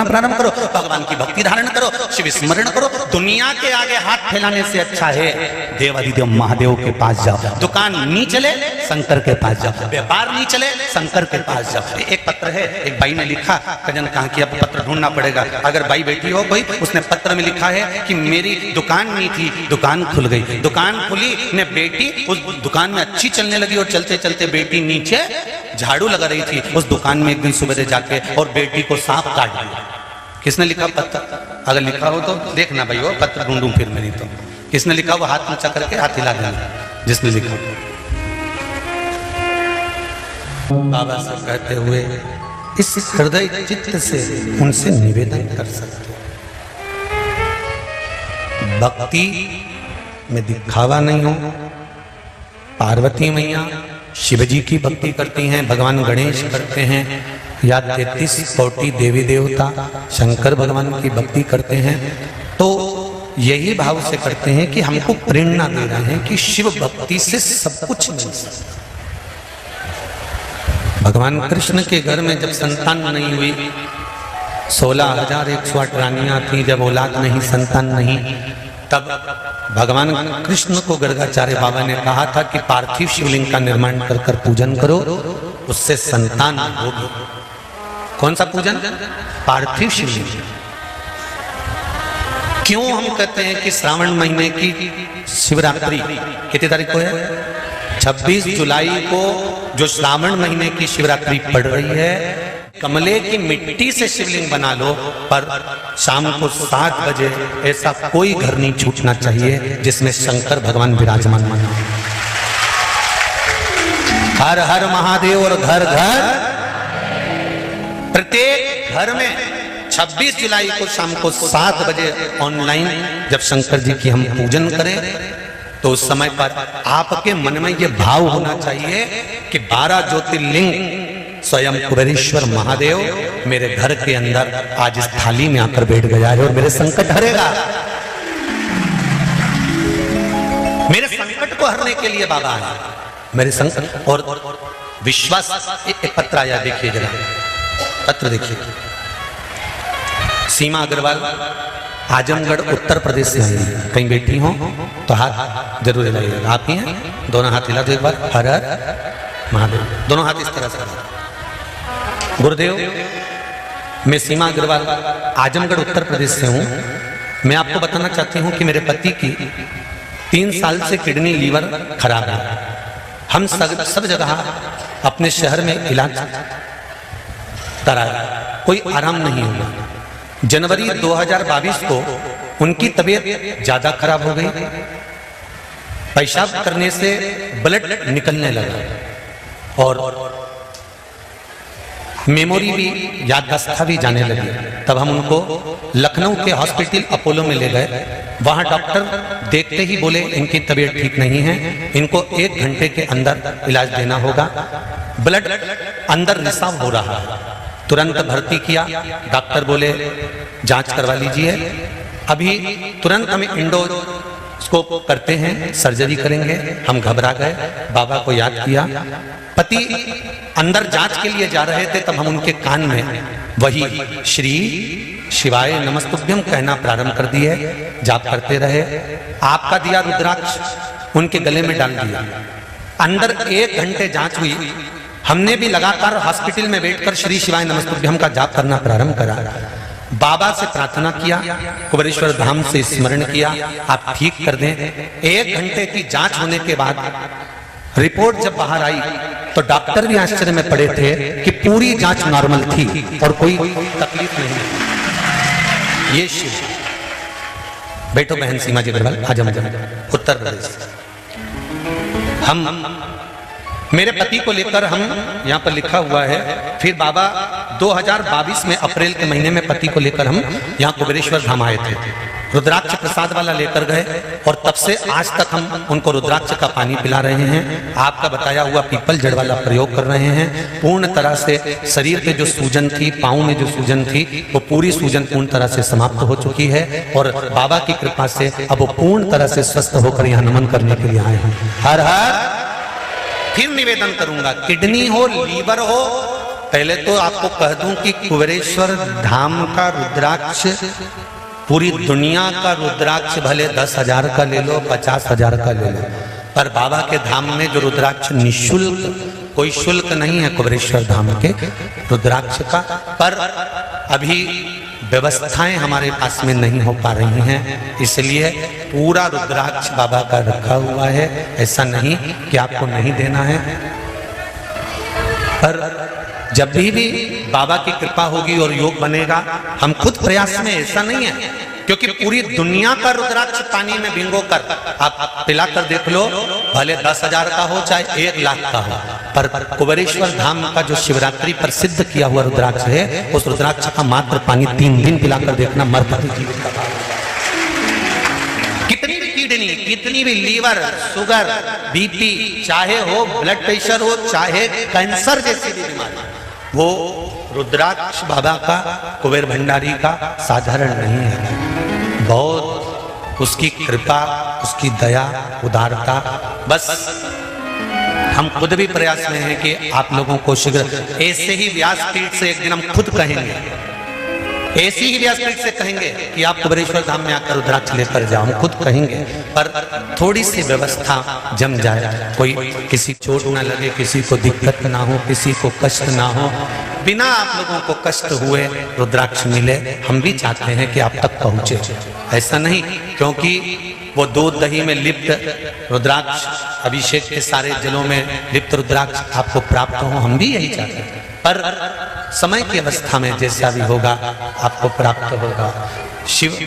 प्रारंभ करो, भगवान की भक्ति धारण करो, शिव स्मरण करो। दुनिया के आगे हाथ फैलाने से अच्छा है देवादिदेव महादेव के पास जाओ। दुकान नहीं चले शंकर के पास जाओ, व्यापार नहीं चले शंकर के पास जाओ। एक पत्र है, एक भाई ने लिखा, कजन कहा कि अब पत्र ढूंढना पड़ेगा। अगर भाई बेटी हो कोई, उसने पत्र में लिखा है कि मेरी दुकान नहीं थी, दुकान खुल गई। दुकान खुली ने बेटी उस दुकान में अच्छी चलने लगी और चलते चलते बेटी नीचे झाड़ू लगा रही थी। उस दुकान में एक दिन सुबह जाके और बेटी को सांप काट दिया। किसने लिखा पत्र? अगर लिखा हो तो देखना भाई, वो पत्र ढूंढूं फिर मैं नहीं तो। किसने लिखा वो हाथ ऊंचा करके हाथ हिला देना जिसने लिखा। बाबा साहब कहते हुए इस हृदय चित्त से उनसे निवेदन कर सकते, भक्ति में दिखावा नहीं हो। पार्वती मैया शिवजी की भक्ति करती हैं, भगवान गणेश करते हैं, या 33 कोटि देवी देवता शंकर भगवान की भक्ति करते हैं। तो यही भाव से करते हैं कि हमको प्रेरणा दे रहे हैं कि शिव भक्ति से सब कुछ मिल सकता। भगवान कृष्ण के घर में जब संतान नहीं हुई, 16,108 रानियां थी, जब औलाद नहीं, संतान नहीं, तब भगवान कृष्ण को गर्गाचार्य बाबा ने कहा था कि पार्थिव शिवलिंग का निर्माण कर कर पूजन करो, उससे संतान होगी। कौन सा पूजन? पार्थिव शिवलिंग। क्यों हम कहते हैं कि श्रावण महीने की शिवरात्रि कितनी तारीख को है? 26 जुलाई को जो श्रावण महीने की शिवरात्रि पड़ रही है, कमले की मिट्टी से शिवलिंग बना लो, पर शाम को 7 बजे ऐसा कोई घर नहीं छूटना चाहिए जिसमें शंकर भगवान विराजमान बना। हर हर महादेव। और घर घर, प्रत्येक घर में 26 जुलाई को शाम को 7 बजे ऑनलाइन जब शंकर जी की हम पूजन करें, तो उस समय पर आपके मन में यह भाव होना चाहिए कि 12 ज्योतिर्लिंग स्वयं कुबेरेश्वर महादेव मेरे घर के अंदर आज इस थाली में आकर बैठ गया है और मेरे संकट हरेगा। मेरे संकट को हरने के लिए बाबा आया, मेरे संकट। और विश्वास, एक पत्र आया, देखिए जरा पत्र देखिए। सीमा अग्रवाल आजमगढ़ उत्तर प्रदेश से आई है। कहीं बैठी हो तो हाथ जरूर हिलाइएगा। आप ही हैं? दोनों हाथ हिला दो एक बार। हर हर महादेव। दोनों हाथ इस तरह से। गुरुदेव, मैं सीमा अग्रवाल आजमगढ़ उत्तर प्रदेश से हूँ। मैं आपको बताना चाहती हूँ कि मेरे पति की 3 साल से किडनी लीवर खराब है। हम सब जगह अपने शहर में इलाज कराया, कोई आराम नहीं हुआ। जनवरी 2022 को उनकी तबीयत ज्यादा खराब हो गई, पेशाब करने से ब्लड निकलने लगा और मेमोरी भी, याददाश्त भी जाने लगी। तब हम उनको लखनऊ के हॉस्पिटल अपोलो में ले गए। वहां डॉक्टर देखते ही बोले इनकी तबीयत ठीक नहीं है, इनको 1 घंटे के अंदर इलाज देना होगा, ब्लड अंदर रिसाव हो रहा है। तुरंत भर्ती किया। डॉक्टर बोले जांच करवा लीजिए, अभी तुरंत हमें इंडोस्कोप करते हैं, सर्जरी करेंगे। हम घबरा गए, बाबा को याद किया। पति अंदर जांच के लिए जा रहे थे, तब हम उनके कान में वही श्री शिवाय नमस्तुभ्यम कहना प्रारंभ कर दिए। जाप करते रहे। आपका दिया रुद्राक्ष उनके गले में डाल दिया। अंदर 1 घंटे जांच हुई। हमने भी लगातार हॉस्पिटल में बैठकर श्री शिवाय नमस्तुभ्यम का जाप करना प्रारंभ करा। बाबा से प्रार्थना किया, कुबेरेश्वर धाम से स्मरण किया, आप ठीक कर दें। 1 घंटे की जांच होने के बाद रिपोर्ट जब बाहर आई तो डॉक्टर भी आश्चर्य में पड़े थे कि पूरी जांच नॉर्मल थी और कोई तकलीफ नहीं। ये शिव। बैठो बहन सीमा जी अग्रवाल, आजमगढ़ उत्तर प्रदेश। हम मेरे पति को लेकर हम यहाँ पर लिखा हुआ है। फिर बाबा 2022 में अप्रैल के महीने में पति को लेकर हम यहाँ कुबेरेश्वर धाम आए थे। रुद्राक्ष प्रसाद वाला लेकर गए और तब से आज तक हम उनको रुद्राक्ष का पानी पिला रहे हैं। आपका बताया हुआ पीपल जड़ वाला प्रयोग कर रहे हैं। पूर्ण तरह से शरीर पे जो सूजन थी, पाँव में जो सूजन थी, वो पूरी सूजन पूर्ण तरह से समाप्त हो चुकी है और बाबा की कृपा से अब वो पूर्ण तरह से स्वस्थ होकर यहाँ नमन करने के लिए आए हैं। हर हर। फिर निवेदन करूंगा, किडनी हो, लीवर हो, पहले तो आपको कह दूं कि कुबेरेश्वर धाम का रुद्राक्ष पूरी दुनिया का रुद्राक्ष भले 10,000 का ले लो, 50,000 का ले लो, पर बाबा के धाम में जो रुद्राक्ष निःशुल्क, कोई शुल्क नहीं है कुबेरेश्वर धाम के रुद्राक्ष का। पर अभी व्यवस्थाएं हमारे पास में नहीं हो पा रही हैं, इसलिए पूरा रुद्राक्ष बाबा का रखा हुआ है। ऐसा नहीं कि आपको नहीं देना है, पर जब भी बाबा की कृपा होगी और योग बनेगा, हम खुद प्रयास में, ऐसा नहीं है, क्योंकि पूरी दुनिया का रुद्राक्ष पानी में भिंगो कर आप पिला कर देख लो, भले 10,000 का हो चाहे 1,00,000 का हो, पर कुबेरेश्वर धाम का जो शिवरात्रि प्रसिद्ध किया हुआ रुद्राक्ष है, उस रुद्राक्ष का मात्र पानी 3 दिन पिलाकर देखना, मरकती जीवित का भाव। कितनी भी किडनी, कितनी भी लीवर, शुगर, बीपी, चाहे हो ब्लड प्रेशर हो, चाहे कैंसर जैसी भी बीमारी, वो रुद्राक्ष बाबा का, कुबेर भंडारी का साधारण नहीं है। बहुत उसकी कृपा, उसकी दया, उदारता। बस हम खुद भी प्रयास में हैं कि आप लोगों को शीघ्र, ऐसे ही व्यासपीठ से एक दिन हम खुद कहेंगे, ऐसी ही व्यासपीठ से कहेंगे कि आप कुबेरेश्वर धाम में आकर रुद्राक्ष लेकर जाओ, हम खुद कहेंगे, पर थोड़ी सी व्यवस्था जम जाए, कोई किसी चोट ना लगे, किसी को दिक्कत ना हो, किसी को कष्ट ना हो, बिना आप लोगों को कष्ट हुए रुद्राक्ष मिले। हम भी चाहते हैं कि आप तक पहुंचे, ऐसा नहीं क्योंकि वो दूध दही में लिप्त रुद्राक्ष, अभिषेक के सारे जलों में लिप्त रुद्राक्ष आपको प्राप्त हो, हम भी यही चाहते हैं, पर समय की अवस्था में जैसा भी होगा आपको प्राप्त होगा। शिव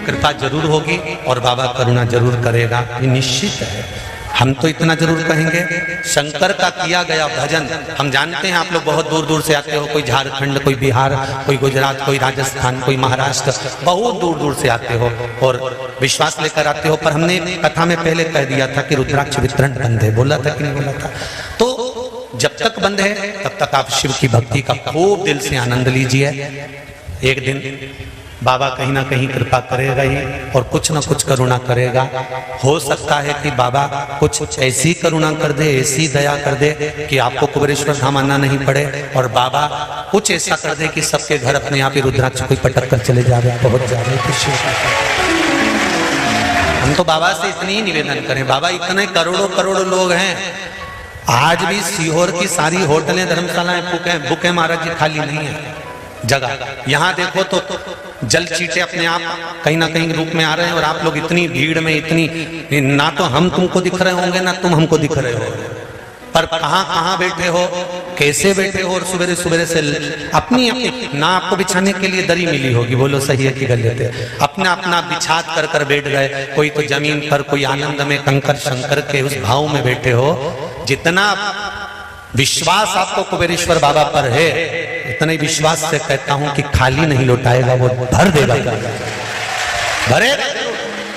कृपा जरूर होगी और बाबा करुणा जरूर करेगा, ये निश्चित है। हम तो इतना जरूर कहेंगे, शंकर का किया गया भजन, हम जानते हैं आप लोग बहुत दूर दूर से आते हो, कोई झारखंड, कोई बिहार, कोई गुजरात, कोई राजस्थान, कोई महाराष्ट्र, बहुत दूर दूर से आते हो और विश्वास लेकर आते हो। पर हमने कथा में पहले कह दिया था कि रुद्राक्ष वितरण बंद है, बोला था कि नहीं बोला था? तो जब तक बंद है तब तक आप शिव की भक्ति का खूब दिल से आनंद लीजिए। एक दिन बाबा कहीं ना कहीं कृपा करेगा ही और कुछ ना कुछ करुणा करेगा। हो सकता है कि बाबा कुछ ऐसी करुणा कर दे, ऐसी दया कर दे कि आपको कुबेरेश्वर धाम आना नहीं पड़े, और बाबा कुछ ऐसा कर दे कि सबके घर अपने आप ही रुद्राक्ष कोई पटक कर चले जा रहे, पहुंच जा रहे। हम तो बाबा से इतनी ही निवेदन करें, बाबा इतने करोड़ों करोड़ों लोग हैं, आज भी सीहोर की सारी होटलें, धर्मशालाएं बुक है महाराज जी, खाली नहीं है जगह। यहाँ देखो तो जल चीटे अपने आप कहीं ना कहीं रूप में आ रहे हैं, और आप लोग इतनी भीड़ में, इतनी, ना तो हम तुमको दिख रहे होंगे ना तुम हमको दिख रहे हो, पर कहाँ कहाँ बैठे हो, कैसे बैठे हो, और सुबह सुबह से अपनी अपनी, ना आपको बिछाने के लिए दरी मिली होगी, बोलो सही है कि गलत है, अपना अपना बिछा कर बैठ गए, कोई तो जमीन पर, कोई आनंद में कंकर शंकर के उस भाव में बैठे हो। जितना विश्वास आपको कुबेरेश्वर बाबा पर है, इतने विश्वास से कहता हूं कि खाली नहीं लौटाएगा, वो भर देगा, भरे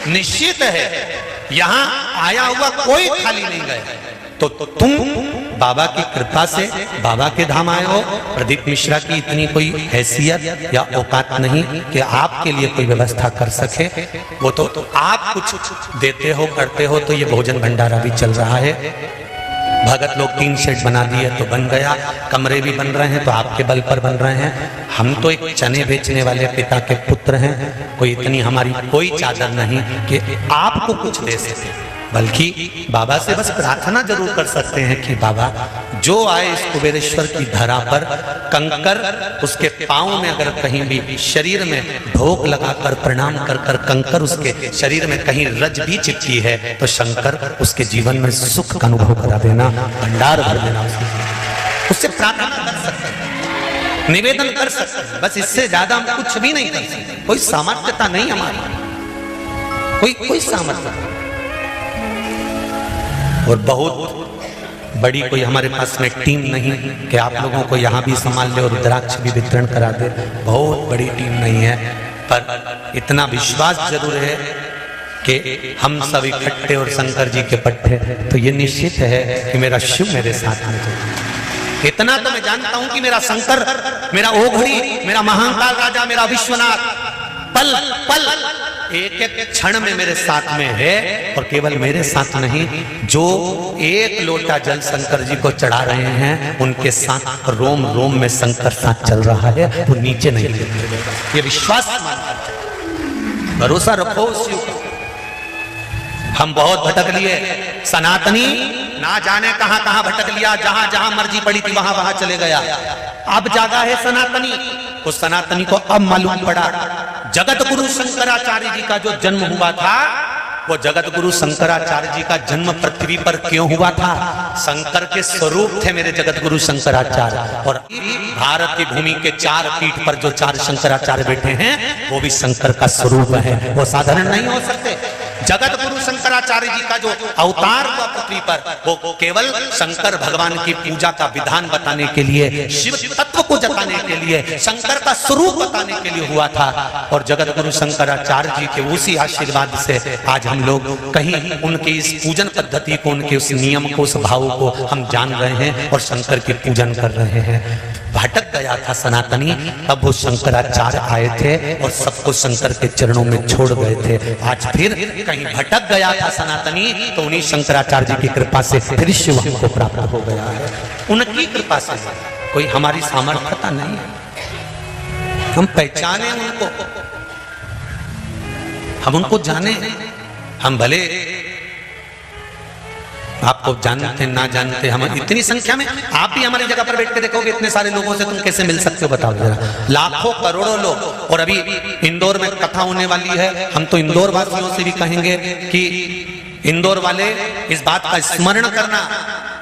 निश्चित है। यहां आया हुआ कोई खाली नहीं गया। तो तुम बाबा की कृपा से बाबा के धाम आए हो। प्रदीप मिश्रा की इतनी कोई हैसियत या औकात नहीं कि आपके लिए कोई व्यवस्था कर सके, वो तो आप कुछ देते हो, करते हो, तो ये भोजन भंडारा भी चल रहा है। भगत लोग 3 सेट बना दिए तो बन गया, कमरे भी बन रहे हैं तो आपके बल पर बन रहे हैं। हम तो एक चने बेचने वाले पिता के पुत्र हैं, कोई इतनी हमारी कोई चादर नहीं कि आपको कुछ दे सके, बल्कि बाबा से बस प्रार्थना जरूर कर सकते हैं कि बाबा जो आए इस कुबेरेश्वर की धरा पर, कंकर उसके पांव में अगर कहीं भी शरीर में ढोक लगाकर प्रणाम कर कंकर उसके शरीर में कहीं रज भी चिपकी है तो शंकर उसके जीवन में सुख का अनुभव करा देना, भंडार भर देना, उससे प्रार्थना कर सकते हैं, निवेदन कर सकते हैं। बस इससे ज्यादा हम कुछ भी नहीं कर सकते, कोई सामर्थ्यता नहीं हमारी, कोई सामर्थ्य, और बहुत बड़ी कोई हमारे पास में टीम नहीं कि आप लोगों को यहाँ भी संभाल ले और रुद्राक्ष भी वितरण करा दे, बहुत बड़ी टीम नहीं है। पर इतना विश्वास जरूर है कि हम सब इकट्ठे और शंकर जी के पट्टे, तो ये निश्चित है कि मेरा शिव मेरे साथ में है। इतना तो मैं जानता हूं कि मेरा शंकर, मेरा ओघड़ी, मेरा महाकाल राजा, मेरा विश्वनाथ पल पल एक एक क्षण में मेरे साथ में है। और केवल मेरे साथ नहीं, जो एक लोटा जल शंकर जी को चढ़ा रहे हैं उनके साथ रोम रोम में शंकर साथ चल रहा है, वो नीचे नहीं गिरते। ये विश्वास मानकर भरोसा रखो उस शिव को। हम बहुत भटक लिए, सनातनी ना जाने कहां कहां भटक लिया, जहां जहां मर्जी पड़ी थी वहां वहां चले गया। अब जागा है सनातनी, उस सनातनी को अब मालूम पड़ा जगत गुरु शंकराचार्य जी का जो जन्म हुआ था, वो जगत गुरु शंकराचार्य जी का जन्म पृथ्वी पर क्यों हुआ था? शंकर के स्वरूप थे मेरे जगत गुरु शंकराचार्य। और भारत की भूमि के 4 पीठ पर जो 4 शंकराचार्य बैठे हैं वो भी शंकर का स्वरूप है, वो साधारण नहीं हो सकते। जगत गुरु शंकराचार्य जी का जो अवतार हुआ पृथ्वी पर, वो केवल शंकर भगवान की पूजा का विधान बताने के लिए, शिव तत्व को जताने के लिए, शंकर का स्वरूप बताने के लिए हुआ था। और जगत गुरु शंकराचार्य जी के उसी आशीर्वाद से आज हम लोग कहीं उनके इस पूजन पद्धति को, उनके उस नियम को, उस भाव को हम जान रहे हैं और शंकर की पूजन कर रहे हैं। भटक गया था सनातनी, तब वो शंकराचार्य आए थे और सबको शंकर के चरणों में छोड़ गए थे। आज फिर कहीं भटक गया था सनातनी, तो उन्हीं शंकराचार्य जी की कृपा से फिर शिव हमको प्राप्त हो गया है। उनकी कृपा से, कोई हमारी सामर्थ्यता नहीं है। हम पहचाने उनको, हम उनको जाने। हम भले आपको जानते ना जानते, हम इतनी संख्या में, आप भी हमारी जगह पर बैठ के देखोगे इतने सारे लोगों से तुम कैसे मिल सकते हो? बताओ जरा, लाखों करोड़ों लोग। और अभी इंदौर में कथा होने वाली है। हम तो इंदौर वासियों से भी कहेंगे कि इंदौर वाले इस बात का स्मरण करना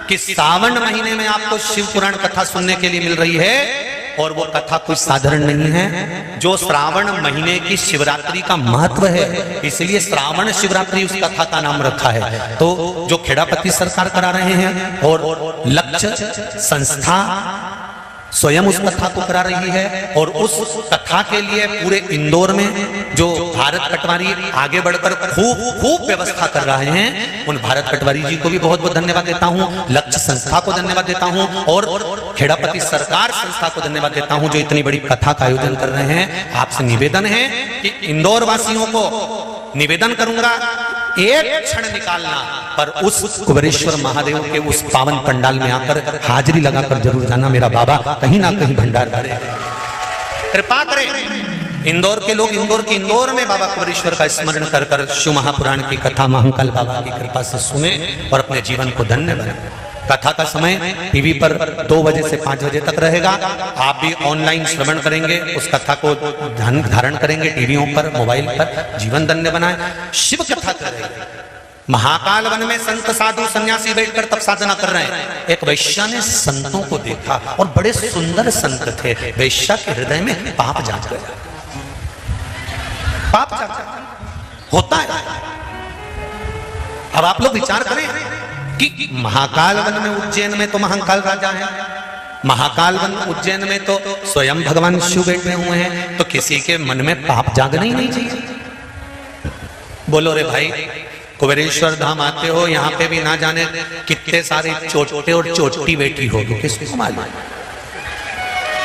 कि सावन महीने में आपको शिव पुराण कथा सुनने के लिए मिल रही है। और वो कथा कुछ साधारण नहीं है, जो श्रावण महीने की शिवरात्रि का महत्व है, इसलिए श्रावण शिवरात्रि उस कथा का नाम रखा है। तो जो खेड़ापति सरकार करा रहे हैं और लक्ष्य संस्था स्वयं उस कथा को करा रही है, और उस कथा के लिए पूरे इंदौर में जो भारत पटवारी आगे बढ़कर खूब व्यवस्था कर रहे हैं, उन भारत पटवारी जी को भी बहुत बहुत धन्यवाद देता हूं, लक्ष्य संस्था को धन्यवाद देता हूं, और खेड़ापति सरकार संस्था को धन्यवाद देता हूं जो इतनी बड़ी कथा का आयोजन कर रहे हैं। आपसे निवेदन है कि इंदौर वासियों को निवेदन करूंगा, एक क्षण निकालना पर उस कुबेरेश्वर महादेव के उस पावन पंडाल में आकर हाजिरी लगाकर जरूर जाना। मेरा बाबा कहीं ना कहीं भंडार भरे, कृपा करें। इंदौर के लोग इंदौर में बाबा कुबेरेश्वर का स्मरण कर कर शिव महापुराण की कथा महाकाल बाबा की कृपा से सुने और अपने जीवन को धन्य बनाए। कथा का समय टीवी पर 2 बजे से 5 बजे तक रहेगा। आप भी ऑनलाइन श्रवण करेंगे, उस कथा को धारण करेंगे टीवियों पर, मोबाइल पर, जीवन धन्य बनाए। शिव कथा करेंगे। महाकाल वन में संत साधु सन्यासी बैठकर तप साधना कर रहे हैं। एक वैश्या ने संतों को देखा और बड़े सुंदर संत थे। वैश्या के हृदय में पाप जाग गया। पाप जाग होता है। अब आप लोग विचार करें कि महाकाल वन में, उज्जैन में तो महाकाल राजा है, महाकाल वन उज्जैन में तो स्वयं भगवान शिव बैठे हुए हैं, तो किसी के मन में पाप जागना ही नहीं चाहिए। बोलो रे भाई, कुबेरेश्वर धाम आते हो, यहाँ पे भी ना जाने कितने सारे चोटे और चोटी बैठी होगी, किसको मालूम।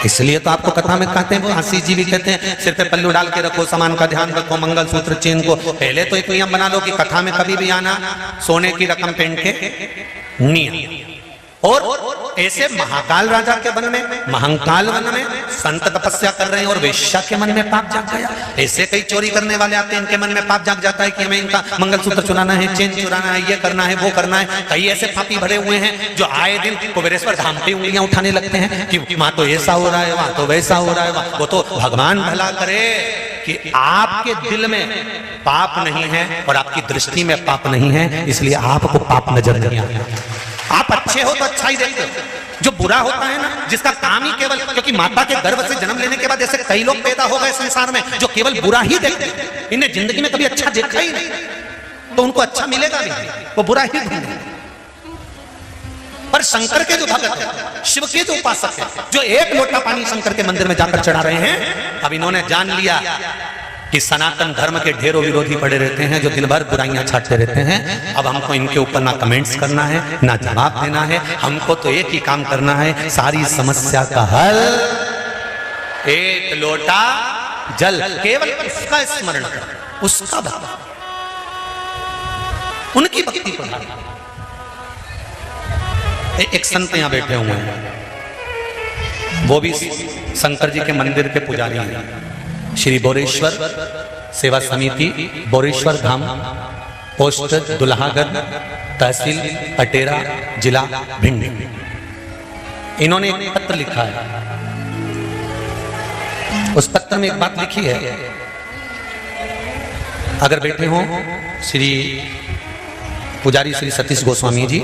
इसलिए तो आपको कथा में कहते हैं, आशीष जी भी कहते हैं, सिर पे पल्लू डाल के रखो, सामान का ध्यान रखो, मंगल सूत्र चेन को। पहले तो एक नियम बना लो कि कथा में कभी भी आना सोने की रकम पहन के नियम। और ऐसे महाकाल राजा के वन में, महाकाल वन में संत तपस्या कर रहे हैं और वेश्या के मन में पाप जाग गया। ऐसे कई चोरी करने वाले आते हैं, इनके मन में पाप जाग जाता है कि हमें इनका मंगलसूत्र चुराना है, चेन चुराना है, ये करना है, वो करना है। कई ऐसे पापी भरे हुए हैं जो आए दिन कुबेरेश्वर धाम पे उंगलियां उठाने लगते हैं कि वहां तो ऐसा हो रहा है, वहां तो वैसा हो रहा है। वो तो भगवान भला करे कि आपके दिल में पाप नहीं है और आपकी दृष्टि में पाप नहीं है, इसलिए आपको पाप नजर नहीं आता। आप अच्छे हो तो अच्छा ही देखते हो। जो बुरा होता है ना, जिसका काम ही केवल, क्योंकि माता के गर्भ से जन्म लेने के बाद ऐसे कई लोग पैदा हो गए संसार में जो केवल बुरा ही देखते हैं, इन्हें जिंदगी में कभी अच्छा देखा ही नहीं, तो उनको अच्छा मिलेगा नहीं, वो बुरा ही ढूंढेंगे। पर शंकर के जो भक्त है, शिव के जो उपासक है, जो एक लोटा पानी शंकर के मंदिर में जाकर चढ़ा रहे हैं, अब इन्होंने जान लिया कि सनातन धर्म के ढेरों विरोधी पड़े रहते हैं जो दिन भर बुराइयां छाटते रहते हैं। अब हमको इनके ऊपर ना कमेंट्स करना है, ना जवाब देना है, हमको तो एक ही काम करना है, सारी समस्या का हल एक लोटा जल, केवल उसका स्मरण, उसका भक्ति, उनकी भक्ति को धारण। एक संत यहां बैठे हुए हैं, वो भी शंकर जी के मंदिर के पुजारी हैं, श्री बोरेश्वर सेवा समिति, बोरेश्वर धाम, पोस्ट दुल्हागढ़, तहसील अटेरा, जिला भिंड। इन्होंने एक पत्र लिखा है। उस पत्र में एक बात लिखी है, अगर बैठे हों श्री पुजारी श्री सतीश गोस्वामी जी,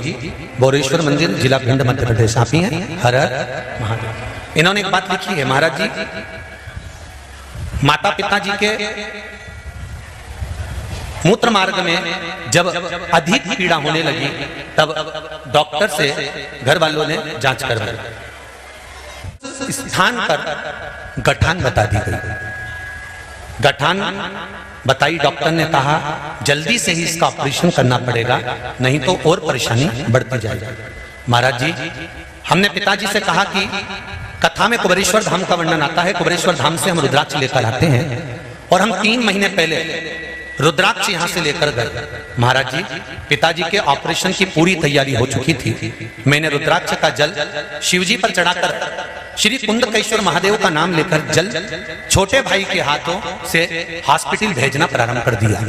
बोरेश्वर मंदिर, जिला भिंड, मध्य प्रदेश, आप ही हैं, हर हर महादेव। इन्होंने एक बात लिखी है, महाराज जी, माता पिता जी के मूत्र मार्ग में जब अधिक पीड़ा होने लगी, तब डॉक्टर से घर वालों ने जांच करवाई, स्थान पर गठान बता दी गई। गठान बताई, डॉक्टर ने कहा जल्दी से ही इसका ऑपरेशन करना पड़ेगा, नहीं तो और परेशानी बढ़ती जाएगी। महाराज जी, हमने पिताजी से कहा कि कथा में कुबेरेश्वर धाम का वर्णन आता है, कुबेरेश्वर धाम से हम रुद्राक्ष लेकर आते हैं, और हम 3 महीने पहले रुद्राक्ष यहां से लेकर गए। महाराज जी, पिताजी के ऑपरेशन की पूरी तैयारी हो चुकी थी। मैंने रुद्राक्ष का जल शिवजी पर चढ़ाकर श्री कुंडकेश्वर महादेव का नाम लेकर जल छोटे भाई के हाथों से हॉस्पिटल भेजना प्रारंभ कर दिया।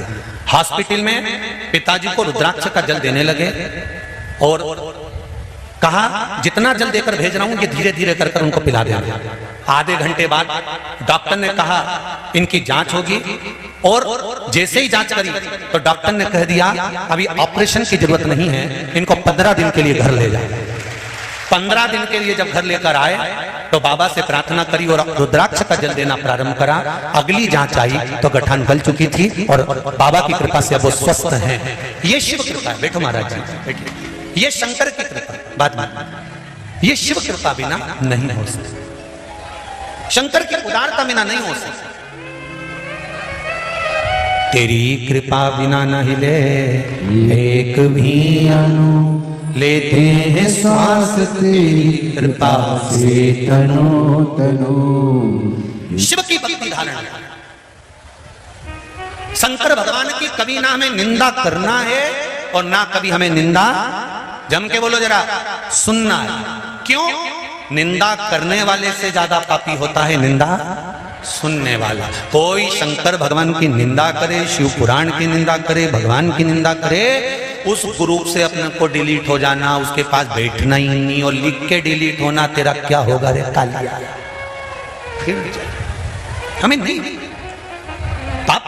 हॉस्पिटल में पिताजी को रुद्राक्ष का जल देने लगे और कहा जितना जल देकर भेज रहा हूं ये धीरे धीरे कर उनको पिला देना। आधे घंटे बाद डॉक्टर ने कहा इनकी जांच होगी, और जैसे ही जांच करी तो डॉक्टर ने कह दिया अभी ऑपरेशन की जरूरत नहीं है, इनको 15 दिन के लिए घर ले जाए। 15 दिन के लिए जब घर लेकर आए तो बाबा से प्रार्थना करी और रुद्राक्ष का जल देना प्रारंभ करा। अगली जांच आई तो गठान गल चुकी थी और बाबा की कृपा से अब वो स्वस्थ हैं। ये शिव कृपा है। बैठो महाराज जी, ये शंकर की कृपा, बात ये शिव कृपा बिना नहीं हो सकती, शंकर की उदारता बिना नहीं हो सकती। तेरी कृपा बिना न हिले एक भी अणु, लेते हैं श्वास तेरी कृपा से तनो तनो। शिव की भक्ति धारण, शंकर भगवान की कभी ना हमें निंदा करना है और ना कभी हमें निंदा, जम के बोलो जरा, सुनना है। क्यों? निंदा करने वाले से ज्यादा पापी होता है निंदा सुनने वाला। कोई शंकर भगवान की निंदा करे, शिव पुराण की निंदा करे, भगवान की निंदा करे, उस ग्रुप से अपने को डिलीट हो जाना, उसके पास बैठना ही नहीं और लिख के डिलीट होना, तेरा क्या होगा रे कालिया। फिर हमें नहीं, पाप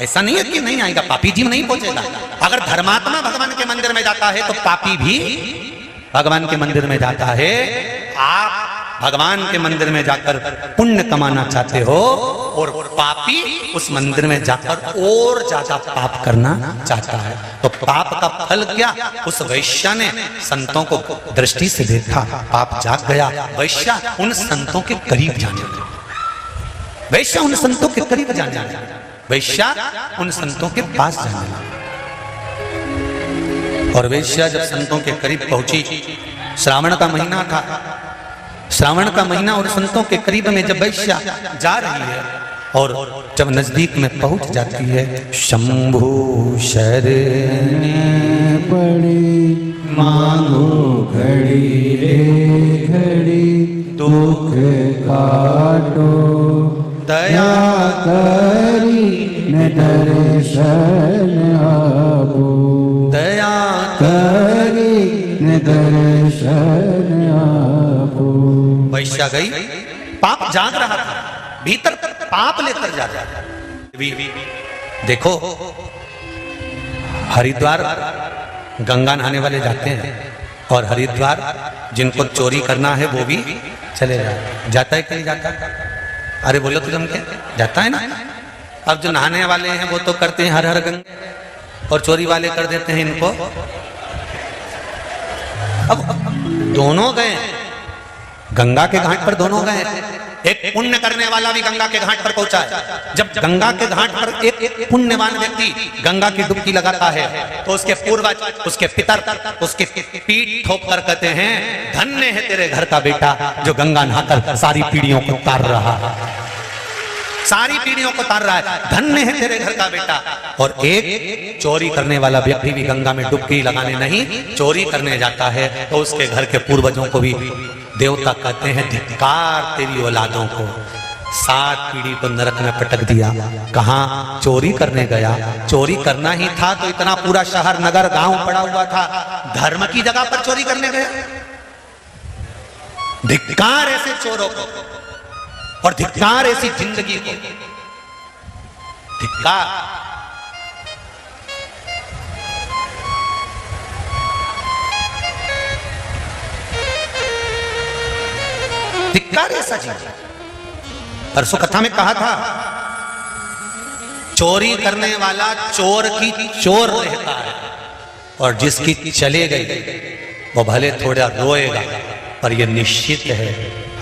ऐसा नहीं है कि नहीं आएगा, पापी जीव नहीं पहुंचेगा। अगर धर्मात्मा भगवान के मंदिर में जाता है तो पापी भी भगवान के मंदिर में जाता है। आप भगवान के मंदिर में जाकर पुण्य कमाना चाहते हो और पापी उस मंदिर में जाकर और ज्यादा पाप करना चाहता है, तो पाप का फल क्या? उस वैश्या ने संतों को दृष्टि से देखा, पाप जाग गया। वैश्या उन संतों के करीब जाने लगी, वैश्या उन संतों के करीब जाने लगी, वैश्या उन संतों के पास जाने लगी। और वैश्या जब संतों के करीब पहुंची, श्रावण का महीना था, श्रावण का महीना और संतों के करीब में जब वैश्या जा रही है और जब नजदीक में पहुंच जाती है, शंभु शरण पड़ी मांगो घड़ी रे घड़ी, दुख काटो दया करी न दर्शन आबो, दया करी न दर्शन आबो। वैश्या गई, पाप जाग रहा था, भीतर पाप लेकर जा रहा था। देखो हरिद्वार गंगा नहाने वाले जाते हैं और हरिद्वार जिनको चोरी करना है वो भी चले जाता है कि नहीं जाता? अरे बोलो तो जम के जाता है ना। अब जो नहाने वाले हैं वो तो करते हैं हर हर गंगा, और चोरी वाले कर देते हैं इनको। अब दोनों गए गंगा के घाट पर, दोनों गए। एक पुण्य करने वाला भी गंगा के घाट पर पहुंचा है। जब गंगा के घाट पर एक पुण्यवान व्यक्ति गंगा की डुबकी लगाता है तो उसके पूर्वज, उसके पितर उसके पीठ ठोक कर कहते हैं, धन्य है तेरे घर का बेटा जो गंगा नहाकर सारी पीढ़ियों को तार रहा है। सारी पीढ़ियों को तार रहा है, धन्य है तेरे घर का बेटा। और एक चोरी करने वाला व्यक्ति भी गंगा में डुबकी लगाने नहीं, चोरी करने जाता है तो उसके घर के पूर्वजों को भी देवता कहते हैं धिक्कार तेरी औलादों को। 7 पीढ़ी को नरक में पटक दिया। कहां चोरी करने गया, चोरी करना ही था तो इतना पूरा शहर नगर गांव पड़ा हुआ था, धर्म की जगह पर चोरी करने गया। धिक्कार ऐसे चोरों को और धिक्कार ऐसी जिंदगी को, धिक्कार। धिक्कार ऐसा चीज। परसों कथा में कहा था चोरी करने वाला चोर की चोर रहता है और जिसकी चले गई वो भले थोड़ा रोएगा, पर यह निश्चित है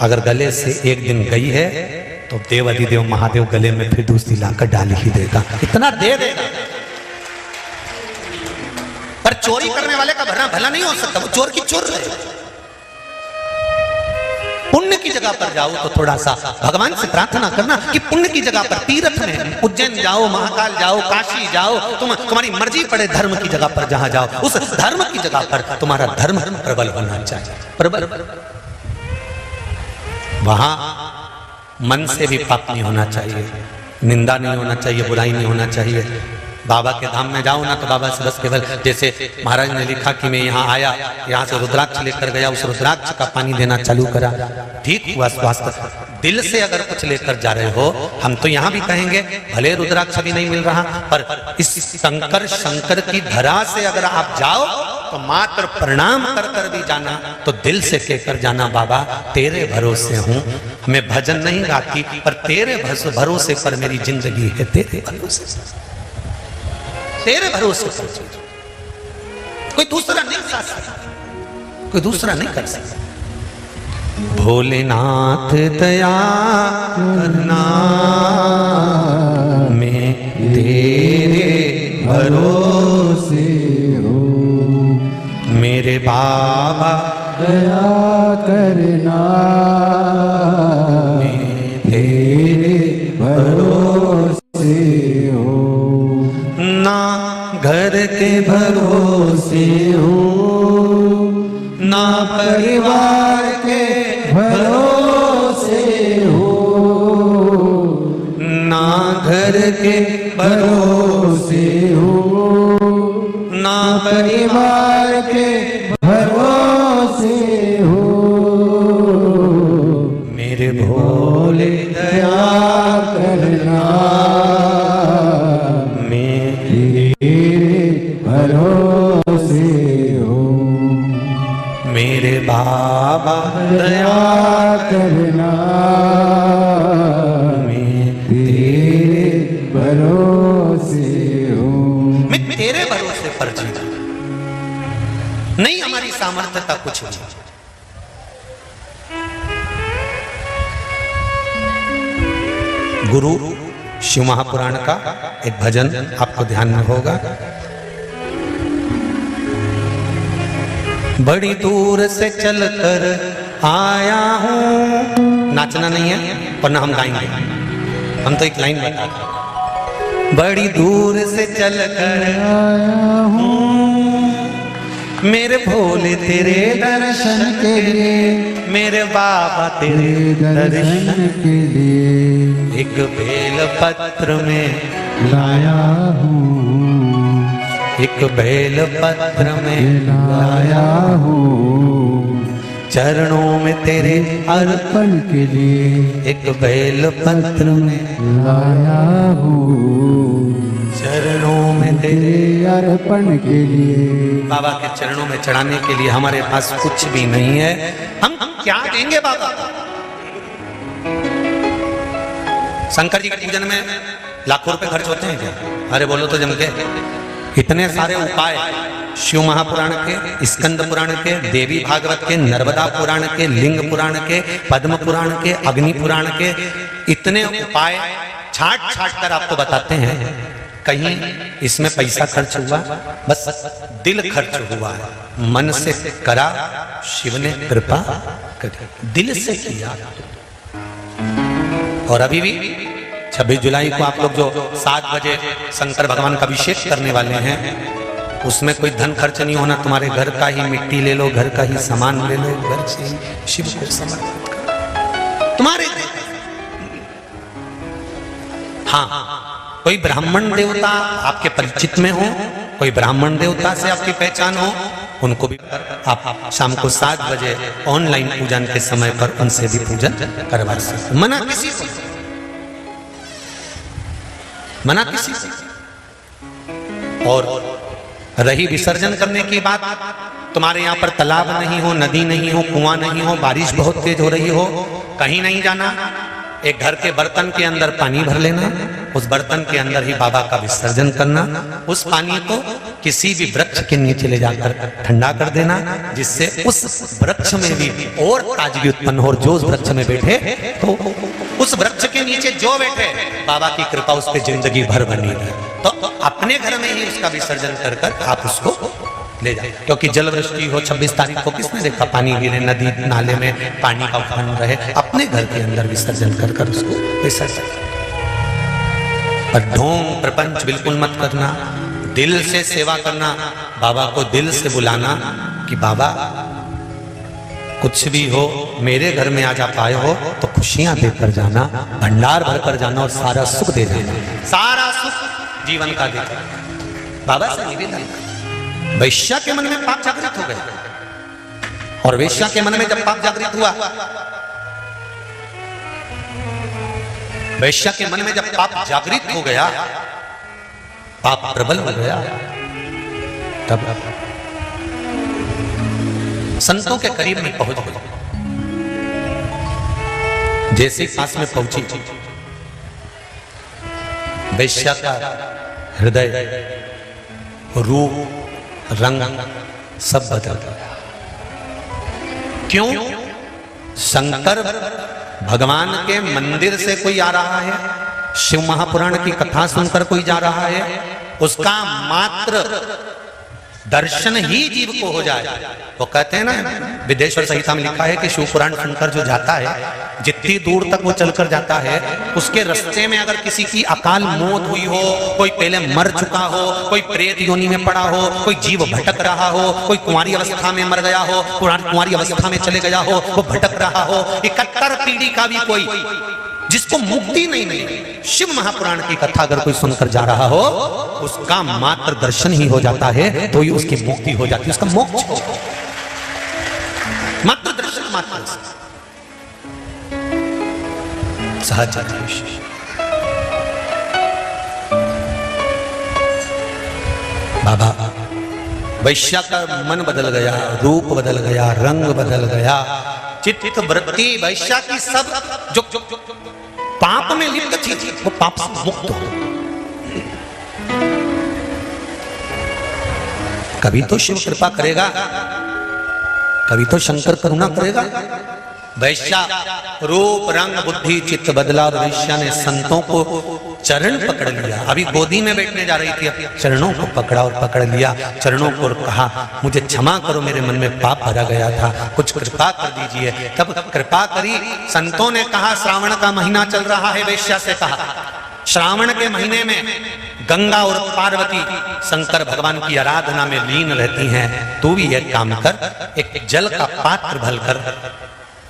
अगर गले से एक दिन गई है तो देवाधिदेव महादेव गले में फिर दूसरी लाकर डाल ही देगा, इतना दे देगा। पर चोरी करने वाले का भला भला नहीं हो सकता, वो चोर की चोर रहे। पुण्य की जगह पर जाओ तो थोड़ा सा भगवान से प्रार्थना करना कि पुण्य की जगह पर तीर्थ में उज्जैन जाओ, महाकाल जाओ, काशी जाओ, तुम्हारी मर्जी पड़े धर्म की जगह पर जहां जाओ, उस धर्म की जगह पर तुम्हारा धर्म प्रबल होना चाहिए, प्रबल। वहां मन से भी पाप नहीं होना चाहिए, निंदा नहीं होना चाहिए, बुराई नहीं होना चाहिए। बाबा के धाम में जाओ ना तो बाबा से बस केवल, जैसे महाराज ने लिखा कि मैं यहाँ आया, यहाँ से रुद्राक्ष लेकर गया, उस रुद्राक्ष का पानी देना चालू करा, ठीक हुआ स्वास्थ्य। दिल से अगर कुछ लेकर जा रहे हो, हम तो यहाँ भी कहेंगे भले रुद्राक्ष भी नहीं मिल रहा, पर इस शंकर की धरा से अगर आप जाओ तो मात्र प्रणाम कर कर भी जाना, तो दिल से कहकर जाना बाबा तेरे भरोसे हूँ, मैं भजन नहीं गाती पर तेरे भरोसे पर मेरी जिंदगी है, तेरे भरोसे, तेरे भरोसे पर। कोई दूसरा नहीं कर सकता, कोई दूसरा नहीं कर सकता। भोलेनाथ दया करना, मैं तेरे भरोसे हूँ, मेरे बाबा दया करना, मैं तेरे भरोसे हूँ, ना घर के भरोसे हूँ, ना परिवार के भरोसे हूँ, ना घर के भरोसे हूँ, ना परिवार के भरोसे हूँ, मेरे भोले दया करना, भरोसे हो, मेरे बाबा दया करना, मैं तेरे भरोसे हूँ। मैं तेरे भरोसे पर जीता, नहीं हमारी सामर्थ्यता कुछ नहीं। गुरु शिव महापुराण का एक भजन आपको ध्यान में होगा। बड़ी दूर से चलकर आया हूँ, नाचना नहीं है वरना हम गाएंगे, हम तो एक लाइन बताते। बड़ी दूर से चलकर आया हूँ, मेरे भोले तेरे दर्शन के लिए, मेरे बाबा तेरे दर्शन के लिए, एक बेल पत्र में लाया हूँ, एक बेल पत्र में लाया हूँ, चरणों में तेरे अर्पण के लिए, एक बेल पत्र में लाया हूँ, चरणों में तेरे अर्पण के लिए। बाबा के चरणों में चढ़ाने के लिए हमारे पास कुछ भी नहीं है, हम क्या देंगे बाबा? शंकर जी के पूजन में लाखों रुपए खर्च होते हैं क्या? अरे बोलो तो जम के। इतने सारे उपाय शिव महापुराण के, स्कंद पुराण के, देवी भागवत के, नर्मदा पुराण के, लिंग पुराण के, पद्म पुराण के, अग्नि पुराण के, इतने उपाय छाट छाट कर आपको बताते हैं। कहीं इसमें पैसा खर्च हुआ? बस दिल खर्च हुआ है, मन से करा, शिव ने कृपा करी, दिल से किया। और अभी भी 26 जुलाई को आप लोग जो 7 बजे शंकर भगवान का अभिषेक करने वाले हैं, उसमें कोई धन खर्च नहीं होना। तुम्हारे घर का ही मिट्टी ले लो, घर का ही सामान ले लो, घर से ही शिव को समर्पित करो तुम्हारे। हाँ, कोई ब्राह्मण देवता आपके परिचित में हो, कोई ब्राह्मण देवता से आपकी पहचान हो, उनको भी आप शाम को 7 बजे ऑनलाइन पूजन के समय पर उनसे भी पूजन करवा सकते। मना किसी से, मना किसी से। और रही विसर्जन करने की बात, तुम्हारे यहाँ पर तालाब नहीं हो, नदी नहीं हो, कुआं नहीं हो, बारिश बहुत तेज हो रही हो, कहीं नहीं जाना। एक घर के बर्तन के अंदर पानी भर लेना, उस बर्तन के अंदर ही बाबा का विसर्जन करना। उस पानी को किसी भी वृक्ष के नीचे ले जाकर ठंडा कर देना, जिससे उस वृक्ष में भी और ताजगी उत्पन्न हो। और जो उस वृक्ष में बैठे तो उस वृक्ष के नीचे जो बैठे, बाबा की कृपा उस पर जिंदगी भर बनी रहे। तो अपने घर में ही उसका विसर्जन कर कर आप उसको ले जाए। क्योंकि जल वृष्टि हो 26 तारीख को, किसने देखा पानी गिरे, नदी नाले में पानी का उफान रहे। अपने घर के अंदर विसर्जन कर कर उसको विसर्जन। पर ढोंग प्रपंच बिल्कुल मत करना, दिल से सेवा करना, बाबा को दिल से बुलाना कि बाबा कुछ भी हो मेरे घर में आज आप आए हो तो खुशियां देकर जाना, भंडार भर कर जाना और सारा सुख दे जाना, सारा सुख जीवन का देकर। बाबा से निवेदन। वैश्या के मन में पाप जागृत हो गए, और वैश्या के मन में जब पाप जागृत हुआ, वैश्या के मन में जब पाप जागृत हो गया, पाप प्रबल हो गया, तब संतों के करीब में पहुंच गई। जैसे पास में पहुंची, वैश्या का हृदय, रूप, रंग सब बदल गया। क्यों? शंकर भगवान के मंदिर से कोई आ रहा है, शिव महापुराण की कथा सुनकर कोई जा रहा है, उसका मात्र दर्शन ही जीव को हो जाए। वो कहते हैं ना, विदेश्वर संहिता में लिखा है कि शिव पुराण सुनकर जो जाता है, जितनी दूर तक वो चलकर जाता है, उसके रास्ते में अगर किसी की अकाल मौत हुई हो, कोई पहले मर चुका हो, कोई प्रेत योनि में पड़ा हो, कोई जीव भटक रहा हो, कोई कुंवारी अवस्था में मर गया हो, कुंवारी अवस्था में चले गया हो, वो भटक रहा हो, 71 पीढ़ी का भी कोई जिसको मुक्ति नहीं मिली, शिव महापुराण की कथा अगर कोई सुनकर जा रहा हो, उसका मात्र दर्शन ही हो जाता है तो ही उसकी मुक्ति हो जाती है, उसका मोक्ष हो। मात्र दर्शन, मात्र सहज। बाबा वैश्या का मन बदल गया, रूप बदल गया, रंग बदल गया, चित्त वृत्ति वैश्या की सब जो पाप में लिप्त थी वो पाप से मुक्त हो। कभी तो शिव कृपा करेगा, कभी तो शंकर करुणा करेगा। वैश्या रूप रंग बुद्धि चित्त बदला, और वैश्या ने संतों को चरण पकड़ लिया। अभी गोदी में बैठने जा रही थी, चरणों को पकड़ा और पकड़ लिया चरणों को और कहा, मुझे क्षमा करो, मेरे मन में पाप भरा गया था, कुछ कृपा कर दीजिए। तब कृपा करी। संतों ने कहा, श्रावण का महीना चल रहा है, वैश्या से कहा श्रावण के महीने में गंगा और पार्वती शंकर भगवान की आराधना में लीन रहती हैं, तू भी एक काम कर, एक जल का पात्र भरकर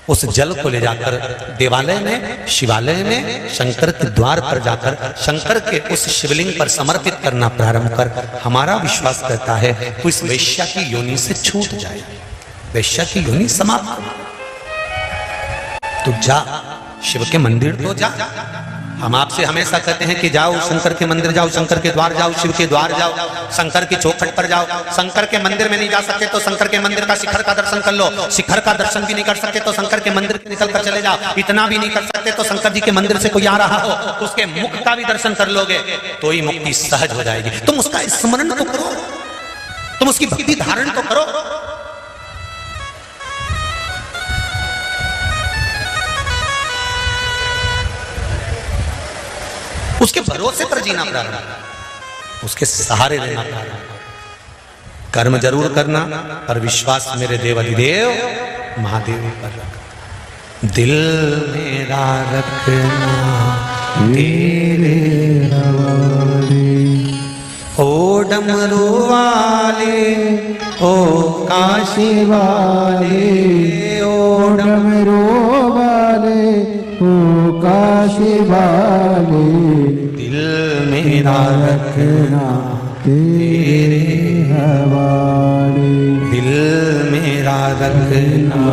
उस जल को ले जाकर देवालय में, शिवालय में, शंकर के द्वार पर जाकर शंकर के उस शिवलिंग पर समर्पित करना प्रारंभ कर। हमारा विश्वास करता है तो इस वैश्या की योनि से छूट जाए, वैश्या की योनि समाप्त। तो जा, शिव के मंदिर तो जा। हम आपसे हमेशा कहते हैं कि जाओ शंकर के मंदिर जाओ, शंकर के द्वार जाओ, शिव के द्वार जाओ, शंकर की चौखट पर जाओ। शंकर के मंदिर में नहीं जा सकते तो शंकर के मंदिर का शिखर का दर्शन कर लो। शिखर का दर्शन भी नहीं कर सकते तो शंकर के मंदिर निकल कर चले जाओ। इतना भी नहीं कर सकते तो शंकर जी के मंदिर से कोई आ रहा हो, उसके मुख का भी दर्शन कर लोगे तो ही मुक्ति सहज हो जाएगी। तुम उसका स्मरण तो करो, तुम उसकी भक्ति धारण तो करो। उसके भरोसे पर जीना प्रारंभ, उसके सहारे रहना प्रारंभ। कर्म जरूर करना पर विश्वास मेरे देवाधिदेव महादेव पर रखना, दिल मेरा रखना तेरे हवाले। ओ डमरू वाले, ओ काशी वाले, ओ डमरू वाले, ओ काशी वाले, दिल मेरा रखना तेरे हवाले। दिल मेरा रखना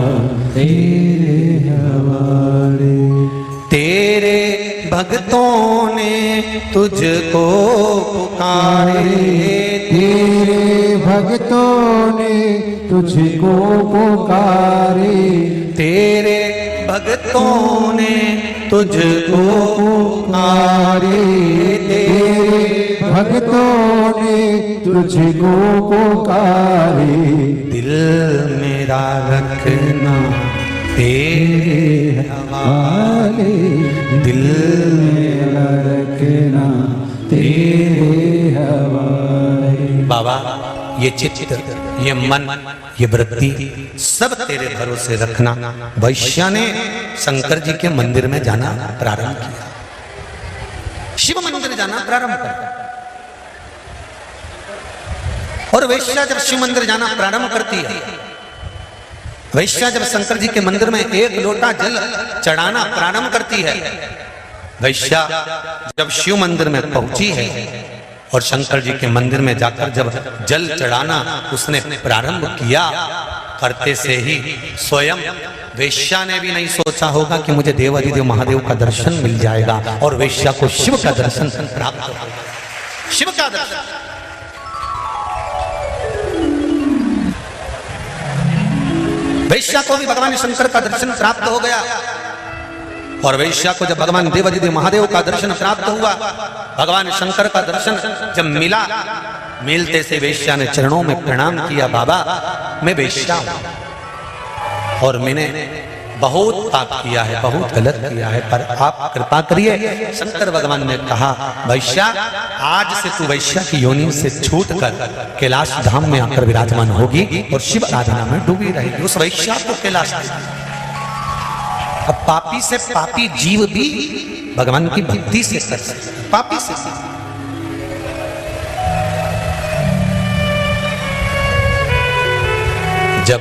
तेरे हवाले। तेरे भक्तों ने तुझको पुकारे, तेरे भक्तों ने तुझको पुकारे। तेरे भक्तों ने तुझको पुकारे, तेरे भक्तों ने तुझको पुकारे। दिल मेरा रखना तेरे हवाले, दिल मेरा रखना तेरे हवाले। बाबा ये चित्त, ये मन, ये वृत्ति सब तेरे भरोसे रखना। वैश्या ने शंकर जी के मंदिर में जाना प्रारंभ किया, शिव मंदिर जाना प्रारंभ किया। और वैश्या जब शिव मंदिर जाना प्रारंभ करती है, वैश्या जब शंकर जी के मंदिर में एक लोटा जल चढ़ाना प्रारंभ करती है, वैश्या जब शिव मंदिर में पहुंची है और शंकर जी के मंदिर में जाकर जब जल चढ़ाना उसने प्रारंभ किया, करते से ही स्वयं वैश्या ने भी नहीं सोचा होगा कि मुझे देव अधिदेव महादेव का दर्शन मिल जाएगा और वैश्या को शिव का दर्शन प्राप्त होगा। शिव का दर्शन, वैश्या को भी भगवान शंकर का दर्शन प्राप्त हो गया। और वैश्या को जब भगवान देव अधिदेव महादेव का दर्शन प्राप्त हुआ, भगवान शंकर का दर्शन जब मिला, मिलते से वैश्या ने चरणों में प्रणाम किया, बाबा मैं वैश्या हूं और मैंने बहुत पाप किया है, बहुत गलत किया है, पर आप कृपा करिए। शंकर भगवान ने कहा, वैश्या आज से तू वैश्या की योनि से छूटकर कैलाश धाम में आकर विराजमान होगी और शिव आराधना में डूबी रहेगी। उस वैश्या को कैलाश दे। अब पापी से पापी जीव भी भगवान की भक्ति से कर सकते, पापी से। जब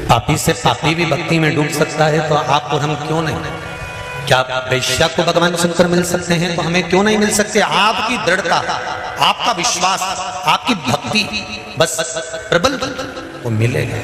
पापी से पापी भी भक्ति में डूब सकता है तो आप और हम क्यों नहीं? क्या वैश्या को भगवान शंकर मिल सकते हैं तो हमें क्यों नहीं मिल सकते? आपकी दृढ़ता, आपका विश्वास, आपकी भक्ति बस प्रबल वो मिलेगा।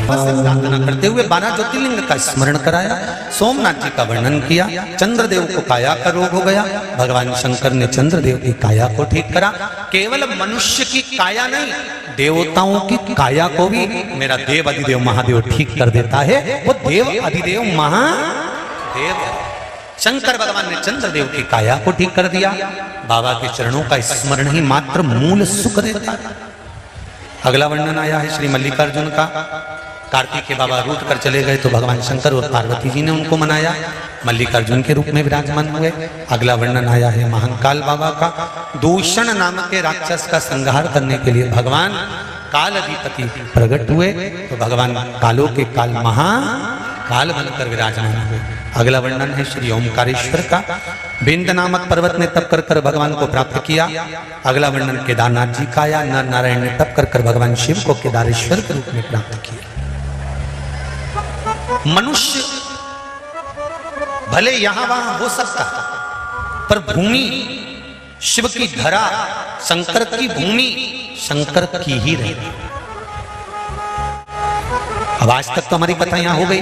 बस प्रार्थना करते हुए 12 ज्योतिर्लिंग का स्मरण कराया, सोमनाथ जी का वर्णन किया, चंद्रदेव को काया का रोग हो गया, भगवान शंकर ने चंद्रदेव की काया को ठीक करा। केवल मनुष्य की काया नहीं, देवताओं की काया को भी मेरा देव अधिदेव महादेव ठीक कर देता है। वो देव अधिदेव महादेव शंकर भगवान ने चंद्रदेव की काया को ठीक कर दिया। बाबा के चरणों का स्मरण ही मात्र मूल सुख देता है। अगला वर्णन आया है श्री मल्लिकार्जुन का। कार्तिक के बाबा रूठ कर चले गए तो भगवान शंकर और पार्वती जी ने उनको मनाया, मल्लिकार्जुन के रूप में विराजमान हुए। अगला वर्णन आया है महाकाल बाबा का। दूषण नामक के राक्षस का संहार करने के लिए भगवान काल अधिपति प्रकट हुए तो भगवान कालों के काल महाकाल बनकर विराजमान हुए। अगला वर्णन है श्री ओमकारेश्वर का। बिंद नामक पर्वत ने तप कर कर भगवान को प्राप्त किया। अगला वर्णन केदारनाथ जी का आया। नर नारायण ने तप कर कर भगवान शिव को केदारेश्वर के रूप में प्राप्त किया। मनुष्य भले यहां वहां हो सकता पर भूमि शिव की धरा, शंकर की भूमि शंकर की ही रहेगी। अब आज तक तो हमारी कथा यहां हो गई,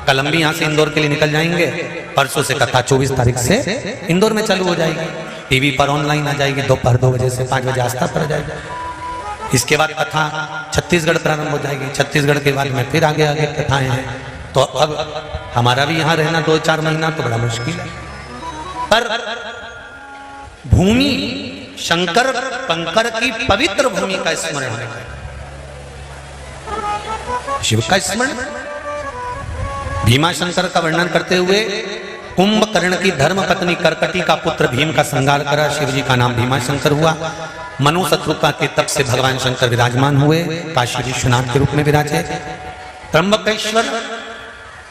कल हम भी यहां से इंदौर के लिए निकल जाएंगे। परसों से कथा 24 तारीख से इंदौर में चालू हो जाएगी, टीवी पर ऑनलाइन आ जाएगी, दोपहर 2 बजे से 5 बजे आस्था पर आ जाएगी। इसके बाद कथा छत्तीसगढ़ प्रारंभ हो जाएगी, छत्तीसगढ़ के बाद में फिर आगे आगे कथाएं हैं। तो अब हमारा भी यहां रहना 2-4 महीना तो बड़ा मुश्किल है। पर भूमि शंकर पंकर की पवित्र भूमि का स्मरण है, शिव का स्मरण। भीमा शंकर का वर्णन करते हुए कुंभकर्ण की धर्म पत्नी करकटी का पुत्र भीम का संहार करा, शिव जी का नाम भीमा शंकर हुआ। मनु शत्रुका के तप से भगवान शंकर विराजमान हुए, काशी विश्वनाथ के रूप में विराजे। त्र्यंबकेश्वर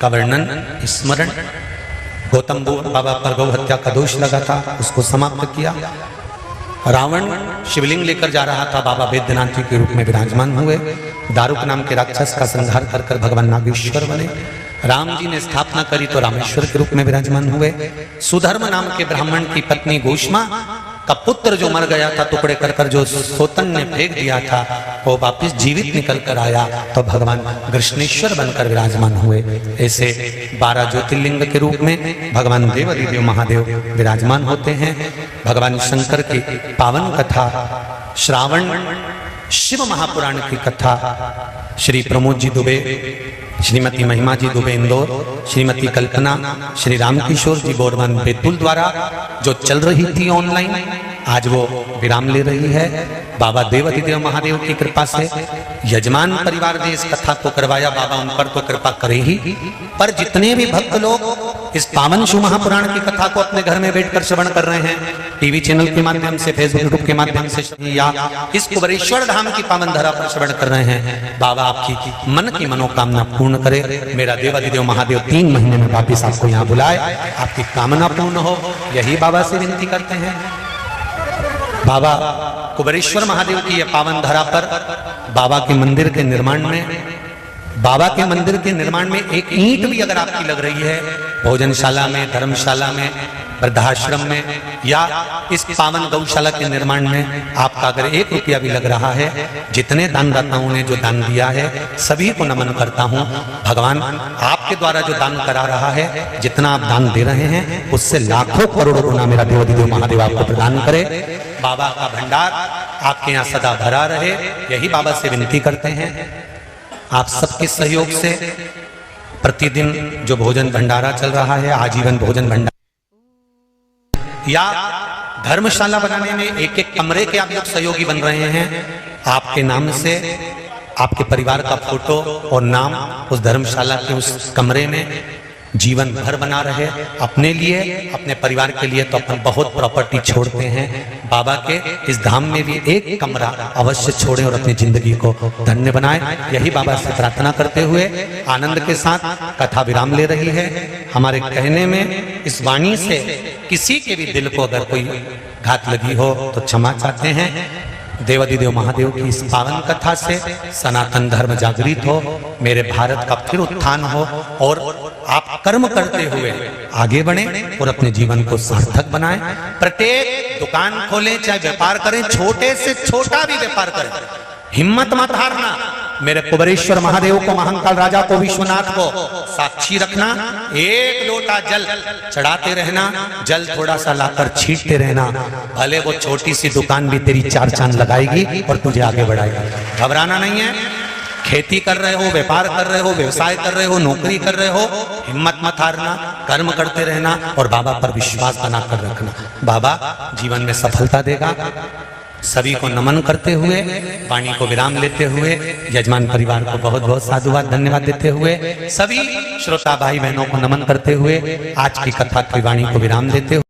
का वर्णन स्मरण। गौतम बाबा पर गौ हत्या का दोष लगा था, उसको समाप्त किया। रावण शिवलिंग लेकर जा रहा था, बाबा वैद्यनाथ जी के रूप में विराजमान हुए। दारुक नाम के राक्षस का संहार कर कर भगवान नागेश्वर बने। राम जी ने स्थापना करी तो रामेश्वर के रूप में विराजमान हुए। सुधर्म नाम के ब्राह्मण की पत्नी गोष्मा का पुत्र जो मर गया था, टुकड़े कर कर जो सोतन ने फेंक दिया था, वो वापिस जीवित निकल कर आया तो भगवान कृष्णेश्वर बनकर विराजमान हुए। ऐसे 12 ज्योतिर्लिंग के रूप में भगवान देवादिदेव महादेव विराजमान होते हैं। भगवान शंकर की पावन कथा श्रावण शिव महापुराण की कथा श्री प्रमोद जी दुबे, श्रीमती महिमा जी दुबे इंदौर, श्रीमती कल्पना, श्री रामकिशोर जी बोरवन बैतूल द्वारा जो चल रही थी ऑनलाइन, आज वो विराम ले रही है। बाबा देवादिदेव महादेव की कृपा से यजमान परिवार ने इस कथा को करवाया, बाबा उन पर तो कृपा करे ही, पर जितने भी भक्त लोग इस पावन शिव महापुराण की कथा को अपने घर में बैठकर श्रवण कर रहे हैं, टीवी चैनल के माध्यम से, फेसबुक यूट्यूब के माध्यम से, या इस कुबेरेश्वर धाम की पावन धरा पर श्रवण कर रहे हैं, बाबा आपकी मन की मनोकामना पूर्ण करे। मेरा देवादिदेव महादेव 3 महीने में वापिस आपको यहाँ बुलाए, आपकी कामना पूर्ण हो, यही बाबा से विनती करते हैं। बाबा कुबेरेश्वर महादेव की यह पावन धरा पर बाबा के मंदिर के निर्माण में एक ईंट भी अगर आपकी लग रही है, भोजनशाला में, धर्मशाला में, वृद्धाश्रम में, या इस पावन गौशाला के निर्माण में आपका अगर 1 रुपया भी लग रहा है, जितने दानदाताओं ने जो दान दिया है सभी को नमन करता हूँ। भगवान आपके द्वारा जो दान करा रहा है, जितना आप दान दे रहे हैं, उससे लाखों करोड़ों गुना मेरा देवादिदेव महादेव आपको प्रदान करे। बाबा का भंडार आपके यहाँ सदा भरा रहे, यही बाबा से विनती करते हैं। आप सबके सहयोग से प्रतिदिन जो भोजन भंडारा चल रहा है, आजीवन भोजन भंडारा, या धर्मशाला बनाने में 1-1 कमरे के आप लोग सहयोगी बन रहे हैं, आपके नाम से आपके परिवार का फोटो और नाम उस धर्मशाला के उस कमरे में जीवन भर बना रहे। अपने लिए, अपने परिवार के लिए तो अपन बहुत प्रॉपर्टी छोड़ते हैं, बाबा के इस धाम में भी 1 कमरा अवश्य छोड़ें और अपनी जिंदगी को धन्य बनाएं, यही बाबा से प्रार्थना करते हुए आनंद के साथ कथा विराम ले रही है। हमारे कहने में इस वाणी से किसी के भी दिल को अगर कोई घात लगी हो तो क्षमा चाहते हैं। देवादिदेव महादेव की इस पावन कथा से सनातन धर्म जागृत हो, मेरे भारत का फिर उत्थान हो, और आप कर्म करते हुए आगे बढ़े और अपने जीवन को सार्थक बनाएं। प्रत्येक दुकान खोलें, चाहे व्यापार करें, छोटे से छोटा भी व्यापार करें, हिम्मत मत हारना। मेरे कुबेरेश्वर महादेव को, महाकाल राजा को, विश्वनाथ को साक्षी रखना। 1 लोटा जल चढ़ाते रहना, जल थोड़ा सा लाकर छींटते रहना, भले वो छोटी सी दुकान भी तेरी 4 चांद लगाएगी और तुझे आगे बढ़ाएगी। घबराना नहीं है। खेती कर रहे हो, व्यापार कर रहे हो, व्यवसाय कर रहे हो, नौकरी कर रहे हो, हिम्मत मत हारना, कर्म करते रहना और बाबा पर विश्वास बनाकर रखना। बाबा जीवन में सफलता देगा। सभी को नमन करते हुए, वाणी को विराम लेते हुए, यजमान परिवार को बहुत बहुत साधुवाद धन्यवाद देते हुए, सभी श्रोता भाई बहनों को नमन करते हुए आज की कथा की वाणी को विराम देते हुए